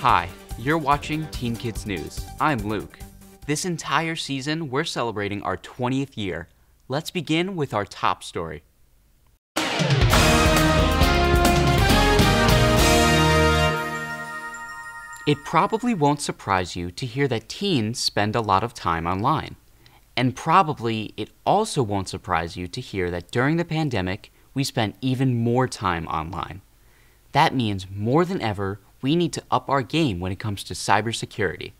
Hi, you're watching Teen Kids News. I'm Luke. This entire season, we're celebrating our 20th year. Let's begin with our top story. It probably won't surprise you to hear that teens spend a lot of time online. And probably it also won't surprise you to hear that during the pandemic, we spent even more time online. That means more than ever, we need to up our game when it comes to cybersecurity.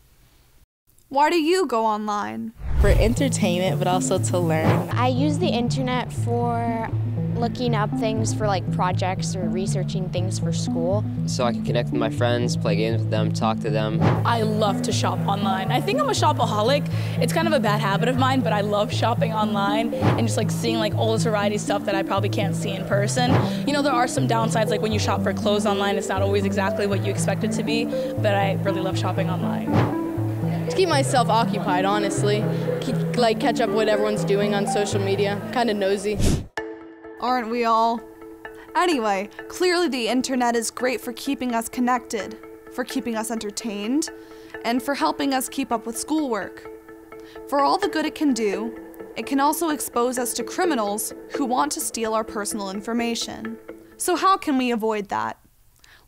Why do you go online? For entertainment, but also to learn. I use the internet for looking up things for like projects or researching things for school. So I can connect with my friends, play games with them, talk to them. I love to shop online. I think I'm a shopaholic. It's kind of a bad habit of mine, but I love shopping online and just like seeing like all this variety of stuff that I probably can't see in person. You know, there are some downsides, like when you shop for clothes online, it's not always exactly what you expect it to be, but I really love shopping online. To keep myself occupied, honestly. Catch up what everyone's doing on social media. Kind of nosy. Aren't we all? Anyway, clearly the internet is great for keeping us connected, for keeping us entertained, and for helping us keep up with schoolwork. For all the good it can do, it can also expose us to criminals who want to steal our personal information. So how can we avoid that?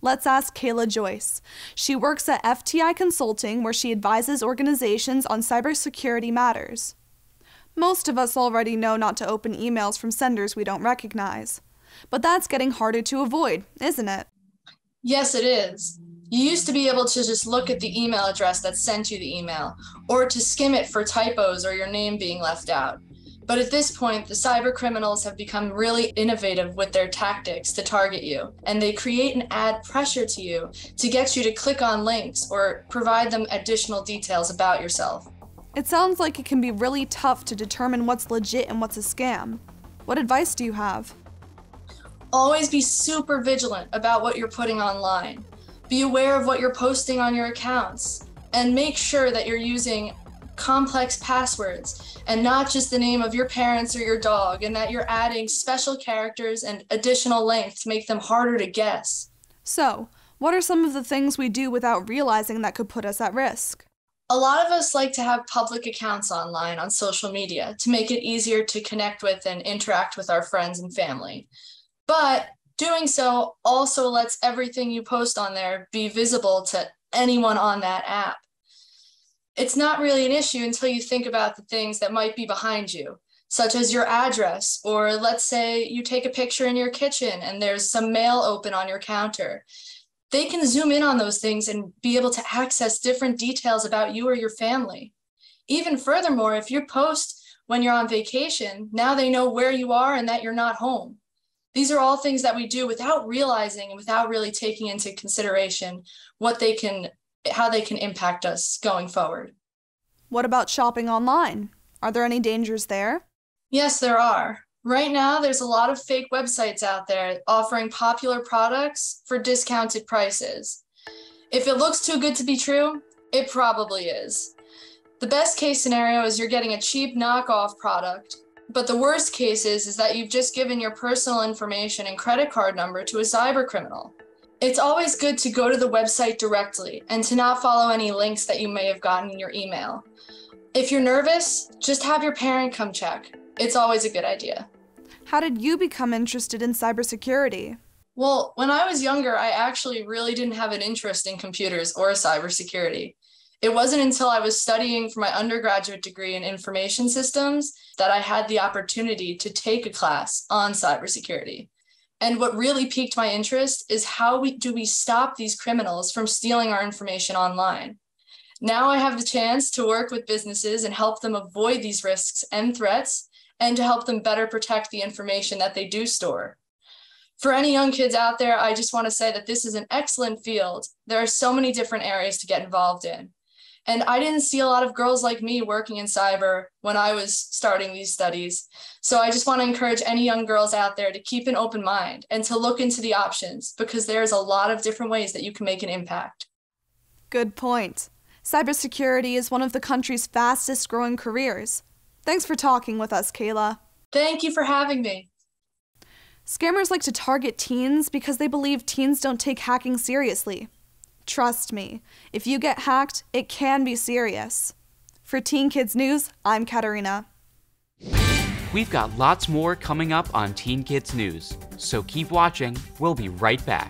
Let's ask Kayla Joyce. She works at FTI Consulting, where she advises organizations on cybersecurity matters. Most of us already know not to open emails from senders we don't recognize. But that's getting harder to avoid, isn't it? Yes, it is. You used to be able to just look at the email address that sent you the email, or to skim it for typos or your name being left out. But at this point, the cyber criminals have become really innovative with their tactics to target you, and they create and add pressure to you to get you to click on links or provide them additional details about yourself. It sounds like it can be really tough to determine what's legit and what's a scam. What advice do you have? Always be super vigilant about what you're putting online. Be aware of what you're posting on your accounts, and make sure that you're using complex passwords and not just the name of your parents or your dog, and that you're adding special characters and additional length to make them harder to guess. So, what are some of the things we do without realizing that could put us at risk? A lot of us like to have public accounts online on social media to make it easier to connect with and interact with our friends and family. But doing so also lets everything you post on there be visible to anyone on that app. It's not really an issue until you think about the things that might be behind you, such as your address, or let's say you take a picture in your kitchen and there's some mail open on your counter. They can zoom in on those things and be able to access different details about you or your family. Even furthermore, if you post when you're on vacation, now they know where you are and that you're not home. These are all things that we do without realizing and without really taking into consideration how they can impact us going forward. What about shopping online? Are there any dangers there? Yes, there are. Right now, there's a lot of fake websites out there offering popular products for discounted prices. If it looks too good to be true, it probably is. The best case scenario is you're getting a cheap knockoff product, but the worst case is that you've just given your personal information and credit card number to a cyber criminal. It's always good to go to the website directly and to not follow any links that you may have gotten in your email. If you're nervous, just have your parent come check. It's always a good idea. How did you become interested in cybersecurity? Well, when I was younger, I actually really didn't have an interest in computers or cybersecurity. It wasn't until I was studying for my undergraduate degree in information systems that I had the opportunity to take a class on cybersecurity. And what really piqued my interest is how do we stop these criminals from stealing our information online? Now I have the chance to work with businesses and help them avoid these risks and threats, and to help them better protect the information that they do store. For any young kids out there, I just want to say that this is an excellent field. There are so many different areas to get involved in. And I didn't see a lot of girls like me working in cyber when I was starting these studies. So I just want to encourage any young girls out there to keep an open mind and to look into the options, because there's a lot of different ways that you can make an impact. Good point. Cybersecurity is one of the country's fastest growing careers. Thanks for talking with us, Kayla. Thank you for having me. Scammers like to target teens because they believe teens don't take hacking seriously. Trust me, if you get hacked, it can be serious. For Teen Kids News, I'm Katarina. We've got lots more coming up on Teen Kids News, so keep watching. We'll be right back.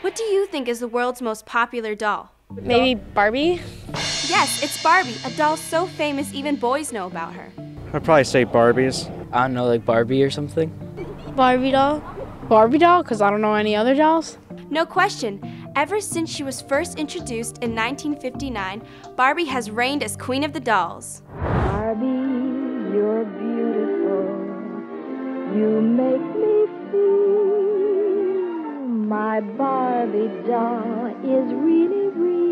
What do you think is the world's most popular doll? Maybe Barbie? Yes, it's Barbie, a doll so famous even boys know about her. I'd probably say Barbies. I don't know, like Barbie or something. Barbie doll? Barbie doll, because I don't know any other dolls. No question. Ever since she was first introduced in 1959, Barbie has reigned as queen of the dolls. Barbie, you're beautiful. You make me feel my Barbie doll is really real.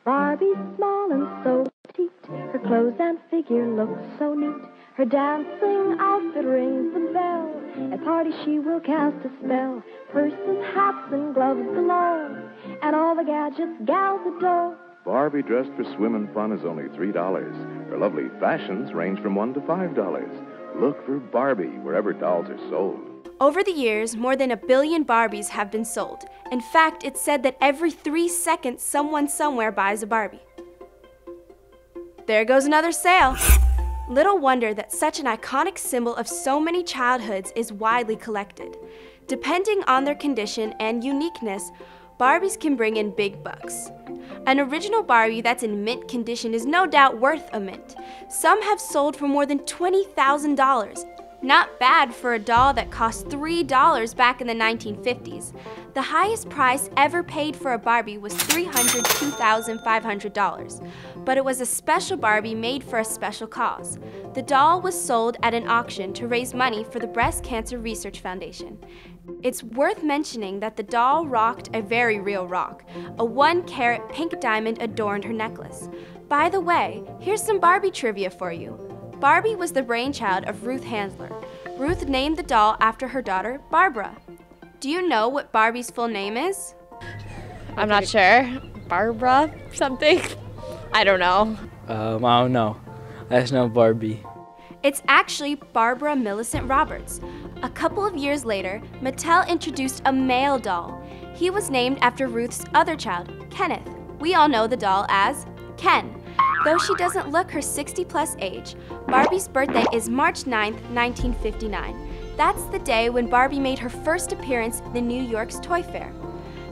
Barbie's small and so petite. Her clothes and figure look so neat. Her dancing outfit rings the bell. At parties she will cast a spell. Purses, hats, and gloves galore. And all the gadgets gals adore. Barbie dressed for swim and fun is only $3. Her lovely fashions range from $1 to $5. Look for Barbie wherever dolls are sold. Over the years, more than 1 billion Barbies have been sold. In fact, it's said that every 3 seconds, someone somewhere buys a Barbie. There goes another sale. Little wonder that such an iconic symbol of so many childhoods is widely collected. Depending on their condition and uniqueness, Barbies can bring in big bucks. An original Barbie that's in mint condition is no doubt worth a mint. Some have sold for more than $20,000. Not bad for a doll that cost $3 back in the 1950s. The highest price ever paid for a Barbie was $302,500. But it was a special Barbie made for a special cause. The doll was sold at an auction to raise money for the Breast Cancer Research Foundation. It's worth mentioning that the doll rocked a very real rock. A 1-carat pink diamond adorned her necklace. By the way, here's some Barbie trivia for you. Barbie was the brainchild of Ruth Handler. Ruth named the doll after her daughter, Barbara. Do you know what Barbie's full name is? I'm not sure. Barbara something? I don't know. I don't know. I just know Barbie. It's actually Barbara Millicent Roberts. A couple of years later, Mattel introduced a male doll. He was named after Ruth's other child, Kenneth. We all know the doll as Ken. Though she doesn't look her 60-plus age, Barbie's birthday is March 9th, 1959. That's the day when Barbie made her first appearance in New York's Toy Fair.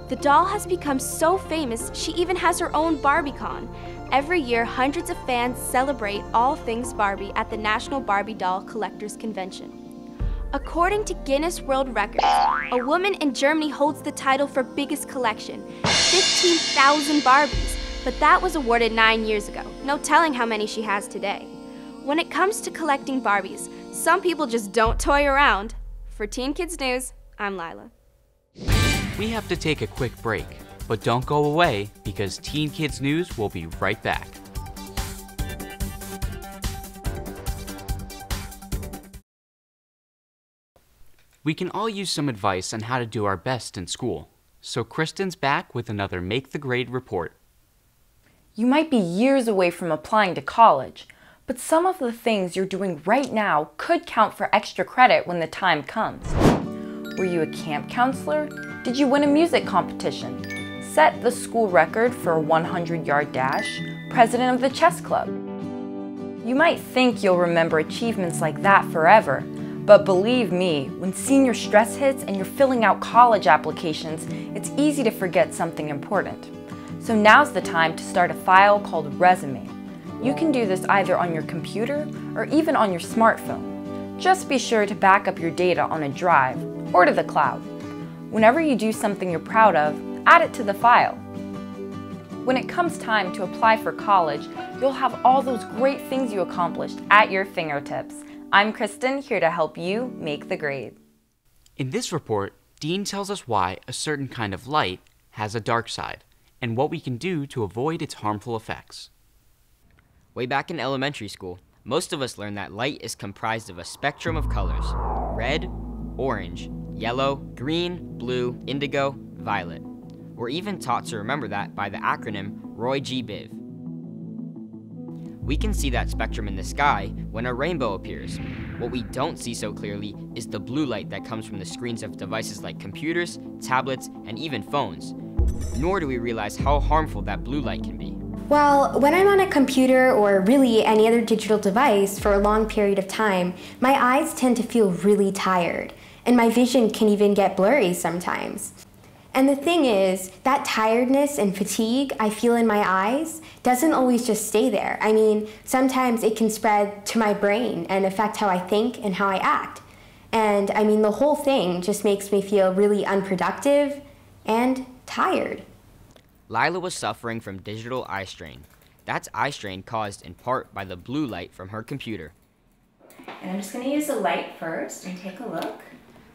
The doll has become so famous, she even has her own BarbieCon. Every year, hundreds of fans celebrate all things Barbie at the National Barbie Doll Collectors Convention. According to Guinness World Records, a woman in Germany holds the title for biggest collection, 15,000 Barbies. But that was awarded 9 years ago. No telling how many she has today. When it comes to collecting Barbies, some people just don't toy around. For Teen Kids News, I'm Lila. We have to take a quick break, but don't go away because Teen Kids News will be right back. We can all use some advice on how to do our best in school. So Kristin's back with another Make the Grade report. You might be years away from applying to college, but some of the things you're doing right now could count for extra credit when the time comes. Were you a camp counselor? Did you win a music competition? Set the school record for a 100-yard dash? President of the chess club? You might think you'll remember achievements like that forever, but believe me, when senior stress hits and you're filling out college applications, it's easy to forget something important. So now's the time to start a file called resume. You can do this either on your computer or even on your smartphone. Just be sure to back up your data on a drive or to the cloud. Whenever you do something you're proud of, add it to the file. When it comes time to apply for college, you'll have all those great things you accomplished at your fingertips. I'm Christin, here to help you make the grade. In this report, Dean tells us why a certain kind of light has a dark side, and what we can do to avoid its harmful effects. Way back in elementary school, most of us learned that light is comprised of a spectrum of colors: red, orange, yellow, green, blue, indigo, violet. We're even taught to remember that by the acronym ROY-G-BIV. We can see that spectrum in the sky when a rainbow appears. What we don't see so clearly is the blue light that comes from the screens of devices like computers, tablets, and even phones. Nor do we realize how harmful that blue light can be. Well, when I'm on a computer or really any other digital device for a long period of time, my eyes tend to feel really tired, and my vision can even get blurry sometimes. And the thing is, that tiredness and fatigue I feel in my eyes doesn't always just stay there. I mean, sometimes it can spread to my brain and affect how I think and how I act. And I mean, the whole thing just makes me feel really unproductive and tired. Lila was suffering from digital eye strain. That's eye strain caused in part by the blue light from her computer. And I'm just going to use the light first and take a look.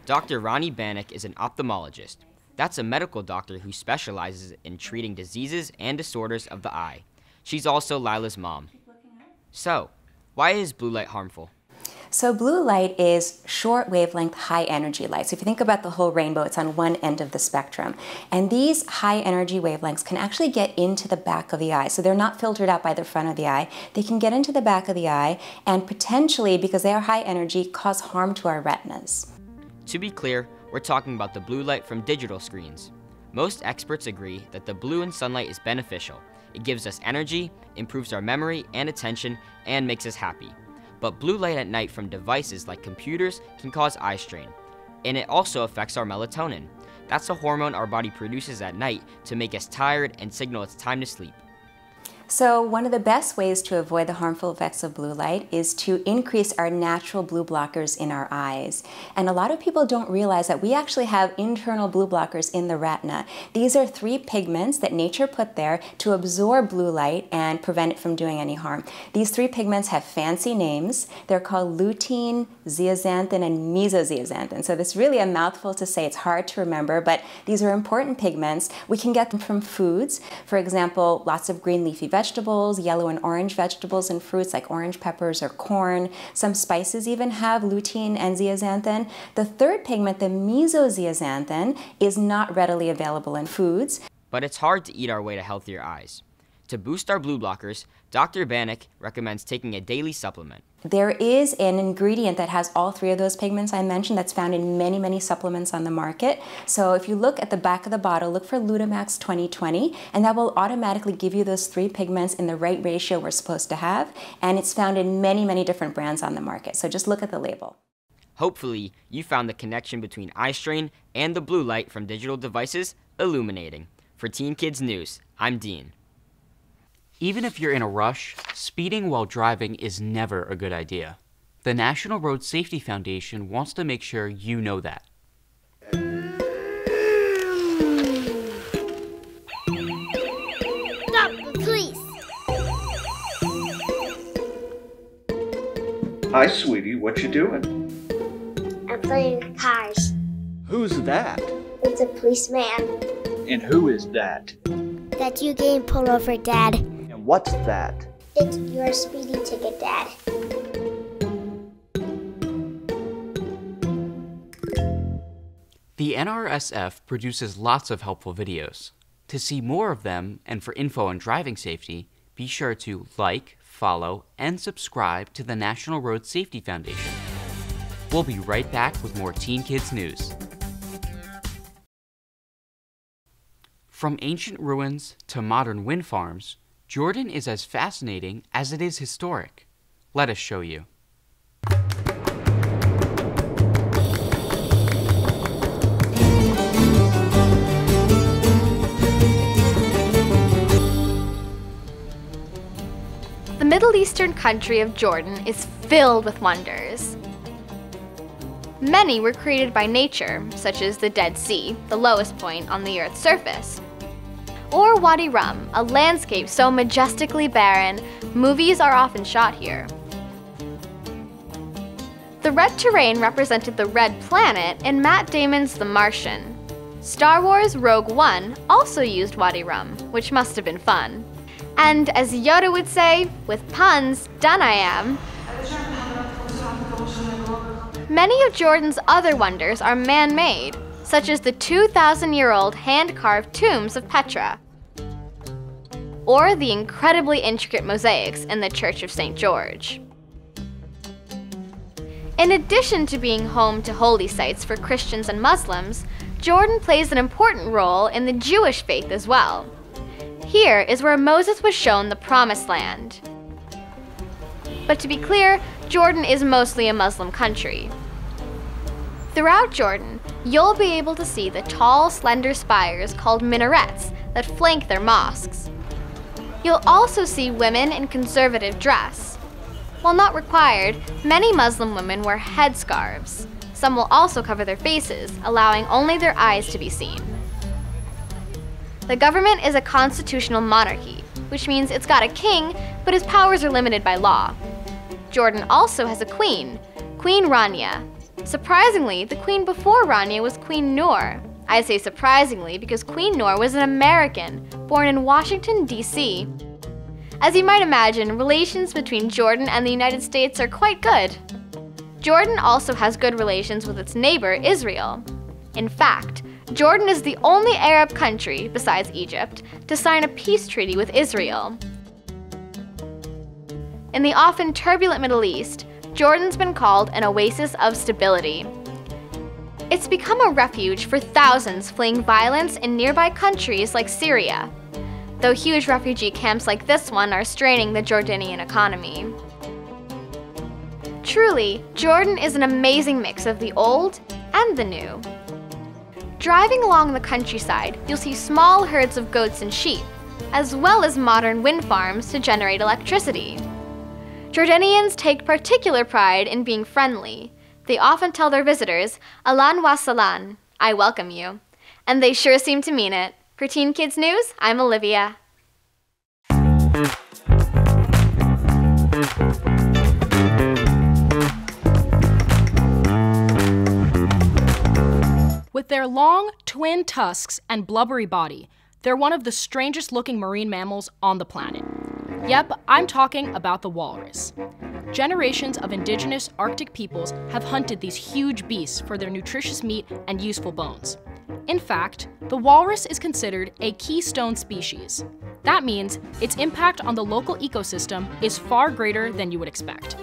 Dr. Ronnie Bannock is an ophthalmologist. That's a medical doctor who specializes in treating diseases and disorders of the eye. She's also Lila's mom. So, why is blue light harmful? So blue light is short wavelength, high energy light. So if you think about the whole rainbow, it's on one end of the spectrum. And these high energy wavelengths can actually get into the back of the eye. So they're not filtered out by the front of the eye. They can get into the back of the eye and potentially, because they are high energy, cause harm to our retinas. To be clear, we're talking about the blue light from digital screens. Most experts agree that the blue in sunlight is beneficial. It gives us energy, improves our memory and attention, and makes us happy. But blue light at night from devices like computers can cause eye strain. And it also affects our melatonin. That's a hormone our body produces at night to make us tired and signal it's time to sleep. So one of the best ways to avoid the harmful effects of blue light is to increase our natural blue blockers in our eyes. And a lot of people don't realize that we actually have internal blue blockers in the retina. These are 3 pigments that nature put there to absorb blue light and prevent it from doing any harm. These 3 pigments have fancy names. They're called lutein, zeaxanthin, and mesozeaxanthin. So it's really a mouthful to say. It's hard to remember, but these are important pigments. We can get them from foods. For example, lots of green leafy vegetables, yellow and orange vegetables and fruits like orange peppers or corn. Some spices even have lutein and zeaxanthin. The 3rd pigment, the mesozeaxanthin, is not readily available in foods. But it's hard to eat our way to healthier eyes. To boost our blue blockers, Dr. Bannock recommends taking a daily supplement. There is an ingredient that has all 3 of those pigments I mentioned that's found in many, many supplements on the market. So if you look at the back of the bottle, look for Lutamax 2020, and that will automatically give you those 3 pigments in the right ratio we're supposed to have. And it's found in many, many different brands on the market. So just look at the label. Hopefully, you found the connection between eye strain and the blue light from digital devices illuminating. For Teen Kids News, I'm Dean. Even if you're in a rush, speeding while driving is never a good idea. The National Road Safety Foundation wants to make sure you know that. Stop, please. Hi, sweetie. What you doing? I'm playing cars. Who's that? It's a policeman. And who is that? That you getting pulled over, Dad. And what's that? It's your speeding ticket, Dad. The NRSF produces lots of helpful videos. To see more of them and for info on driving safety, be sure to like, follow, and subscribe to the National Road Safety Foundation. We'll be right back with more Teen Kids News. From ancient ruins to modern wind farms, Jordan is as fascinating as it is historic. Let us show you. The Middle Eastern country of Jordan is filled with wonders. Many were created by nature, such as the Dead Sea, the lowest point on the Earth's surface. Or Wadi Rum, a landscape so majestically barren, movies are often shot here. The red terrain represented the Red Planet in Matt Damon's The Martian. Star Wars Rogue One also used Wadi Rum, which must have been fun. And as Yoda would say, with puns, done I am. Many of Jordan's other wonders are man-made, such as the 2,000-year-old hand-carved tombs of Petra, or the incredibly intricate mosaics in the Church of St. George. In addition to being home to holy sites for Christians and Muslims, Jordan plays an important role in the Jewish faith as well. Here is where Moses was shown the Promised Land. But to be clear, Jordan is mostly a Muslim country. Throughout Jordan, you'll be able to see the tall, slender spires called minarets that flank their mosques. You'll also see women in conservative dress. While not required, many Muslim women wear headscarves. Some will also cover their faces, allowing only their eyes to be seen. The government is a constitutional monarchy, which means it's got a king, but his powers are limited by law. Jordan also has a queen, Queen Rania. Surprisingly, the queen before Rania was Queen Noor. I say surprisingly because Queen Noor was an American, born in Washington, D.C. As you might imagine, relations between Jordan and the United States are quite good. Jordan also has good relations with its neighbor, Israel. In fact, Jordan is the only Arab country, besides Egypt, to sign a peace treaty with Israel. In the often turbulent Middle East, Jordan's been called an oasis of stability. It's become a refuge for thousands fleeing violence in nearby countries like Syria, though huge refugee camps like this one are straining the Jordanian economy. Truly, Jordan is an amazing mix of the old and the new. Driving along the countryside, you'll see small herds of goats and sheep, as well as modern wind farms to generate electricity. Jordanians take particular pride in being friendly. They often tell their visitors, "Ahlan wa sahlan," I welcome you. And they sure seem to mean it. For Teen Kids News, I'm Olivia. With their long, twin tusks and blubbery body, they're one of the strangest looking marine mammals on the planet. Yep, I'm talking about the walrus. Generations of indigenous Arctic peoples have hunted these huge beasts for their nutritious meat and useful bones. In fact, the walrus is considered a keystone species. That means its impact on the local ecosystem is far greater than you would expect,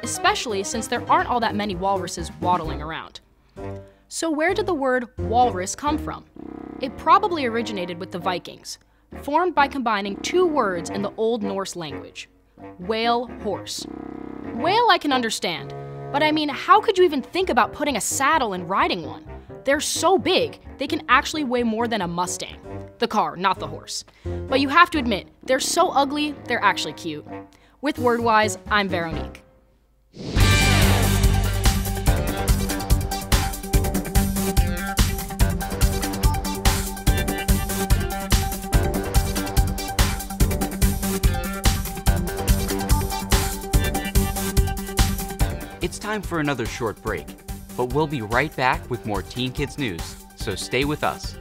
especially since there aren't all that many walruses waddling around. So where did the word walrus come from? It probably originated with the Vikings, formed by combining two words in the Old Norse language, whale, horse. Whale I can understand, but I mean, how could you even think about putting a saddle and riding one? They're so big, they can actually weigh more than a Mustang. The car, not the horse. But you have to admit, they're so ugly, they're actually cute. With Wordwise, I'm Veronique. It's time for another short break, but we'll be right back with more Teen Kids News, so stay with us.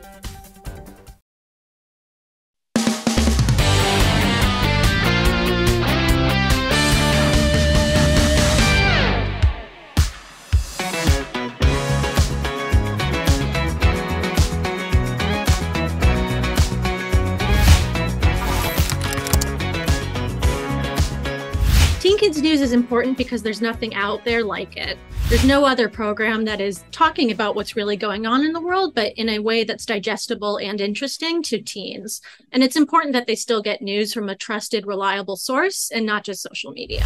Teen Kids News is important because there's nothing out there like it. There's no other program that is talking about what's really going on in the world, but in a way that's digestible and interesting to teens. And it's important that they still get news from a trusted, reliable source and not just social media.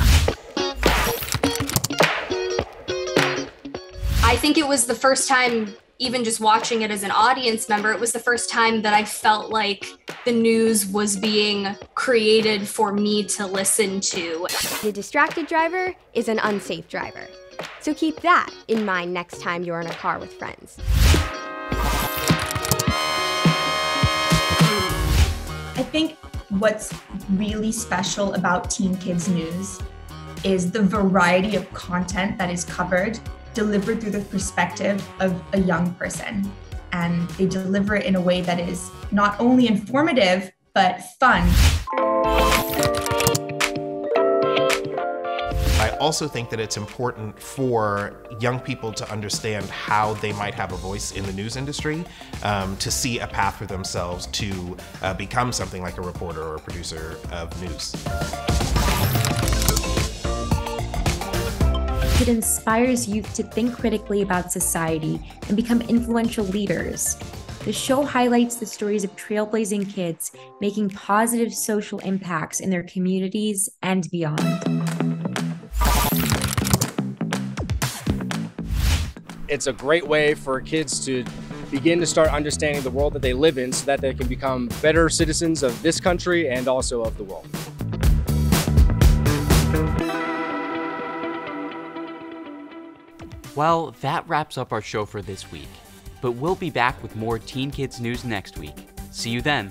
I think it was the first time, even just watching it as an audience member, it was the first time that I felt like the news was being created for me to listen to. The distracted driver is an unsafe driver. So keep that in mind next time you're in a car with friends. I think what's really special about Teen Kids News is the variety of content that is covered, delivered through the perspective of a young person. And they deliver it in a way that is not only informative, but fun. I also think that it's important for young people to understand how they might have a voice in the news industry, to see a path for themselves to become something like a reporter or a producer of news. It inspires youth to think critically about society and become influential leaders. The show highlights the stories of trailblazing kids making positive social impacts in their communities and beyond. It's a great way for kids to begin to start understanding the world that they live in so that they can become better citizens of this country and also of the world. Well, that wraps up our show for this week, but we'll be back with more Teen Kids news next week. See you then.